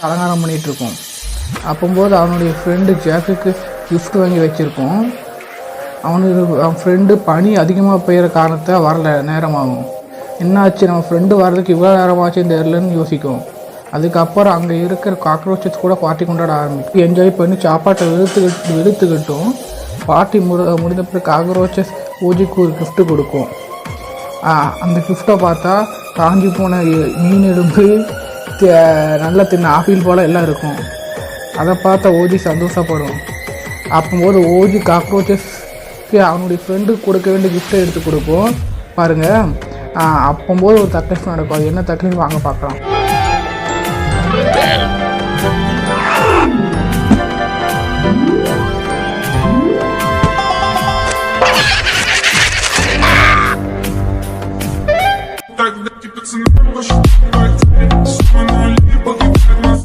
அலங்காரம் பண்ணிகிட்ருக்கோம். அப்போது அவனுடைய ஃப்ரெண்டு ஜாக்குக்கு கிஃப்ட் வாங்கி வச்சுருக்கோம். அவன் ஃப்ரெண்டு பனி அதிகமாக பெய்கிற காரணத்தை வரல, நேரமாகும். என்னாச்சு நம்ம ஃப்ரெண்டு வர்றதுக்கு இவ்வளோ நேரமாச்சுன்னு தெரிலன்னு யோசிக்கும். அதுக்கப்புறம் அங்கே இருக்கிற காக்ரோச்சஸ் கூட பார்ட்டி கொண்டாட ஆரம்பிக்கும். என்ஜாய் பண்ணி சாப்பாட்டை வெறுத்துக்கிட்டும் பார்ட்டி முடிந்த பிறகு காக்ரோச்சஸ் ஓஜிக்கு ஒரு கிஃப்ட்டு கொடுக்கும். அந்த கிஃப்ட்டை பார்த்தா காஞ்சி போன மீன் எலும்பு, நல்லா தின்ன ஆப்பிள் போல் எல்லாம் இருக்கும். அதை பார்த்தா ஓஜி சந்தோஷப்படும். அப்போது ஓஜி காக்ரோச்சஸ்க்கு அவனுடைய ஃப்ரெண்டு கொடுக்க வேண்டிய கிஃப்ட்டை எடுத்து கொடுப்போம். பாருங்கள், அப்போது ஒரு தக்லீஃப் நடக்கும். அது என்ன தக்லீஃப் வாங்க பார்க்கலாம்.